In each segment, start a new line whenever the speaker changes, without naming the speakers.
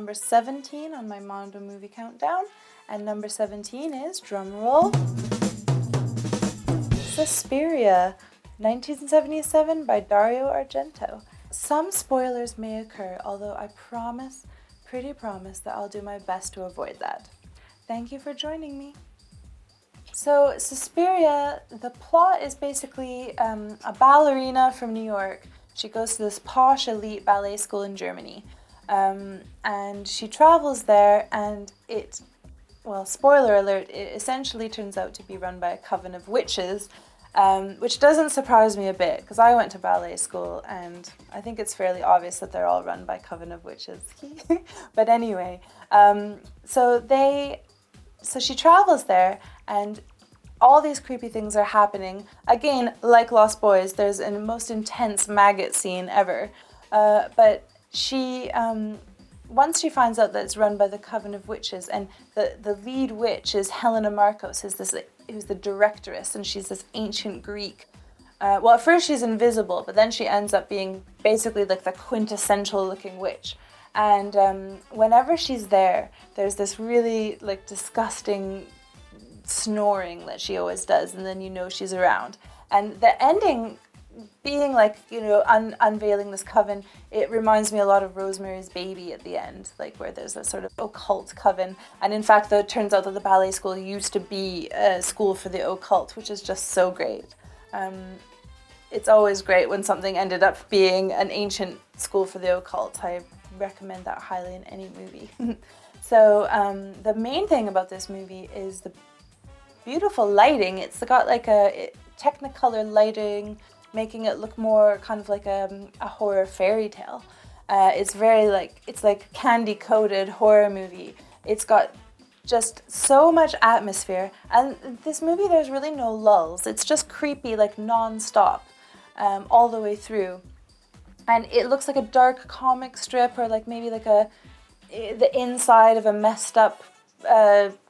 number 17 on my Mondo movie countdown. And number 17 is, drumroll, Suspiria, 1977 by Dario Argento. Some spoilers may occur, although I pretty promise that I'll do my best to avoid that. Thank you for joining me. So Suspiria, the plot is basically a ballerina from New York. She goes to this posh elite ballet school in Germany. And she travels there, and spoiler alert, it essentially turns out to be run by a coven of witches, which doesn't surprise me a bit, because I went to ballet school, and I think it's fairly obvious that they're all run by coven of witches. But anyway, so she travels there, and all these creepy things are happening. Again, like Lost Boys, there's a most intense maggot scene ever. But she, once she finds out that it's run by the Coven of Witches, and the lead witch is Helena Markos, who's the directress, and she's this ancient Greek. At first she's invisible, but then she ends up being basically like the quintessential looking witch. And whenever she's there, there's this really like disgusting snoring that she always does, and then you know she's around. And the ending being like, unveiling this coven, it reminds me a lot of Rosemary's Baby at the end, like where there's a sort of occult coven. And in fact, though, it turns out that the ballet school used to be a school for the occult, which is just so great. It's always great when something ended up being an ancient school for the occult. I recommend that highly in any movie. So the main thing about this movie is the beautiful lighting. It's got like a Technicolor lighting, making it look more kind of like a horror fairy tale. It's like candy coated horror movie. It's got just so much atmosphere, and this movie, there's really no lulls. It's just creepy, like non-stop, all the way through. And it looks like a dark comic strip, or like maybe like the inside of a messed up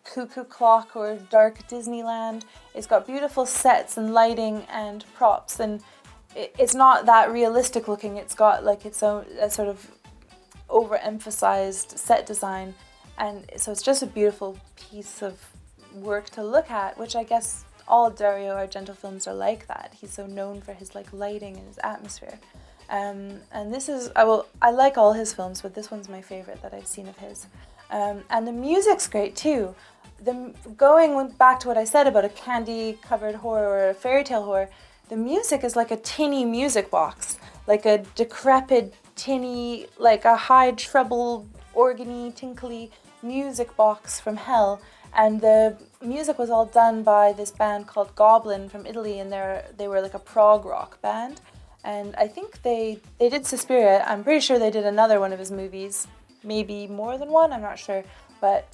cuckoo clock or dark Disneyland. It's got beautiful sets and lighting and props, and it's not that realistic looking. It's got like its own sort of overemphasized set design, and so it's just a beautiful piece of work to look at, which I guess all Dario Argento films are like that. He's so known for his like lighting and his atmosphere. And this is, I like all his films, but this one's my favorite that I've seen of his. And the music's great too. Going back to what I said about a candy-covered horror or a fairy tale horror, the music is like a tinny music box, like a decrepit, tinny, like a high treble, organy, tinkly music box from hell. And the music was all done by this band called Goblin from Italy, and they were like a prog rock band. And I think they did Suspiria. I'm pretty sure they did another one of his movies, maybe more than one, I'm not sure. But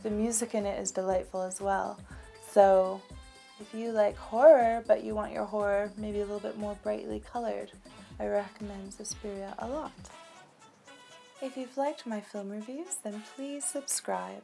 the music in it is delightful as well. So if you like horror, but you want your horror maybe a little bit more brightly colored, I recommend Suspiria a lot. If you've liked my film reviews, then please subscribe.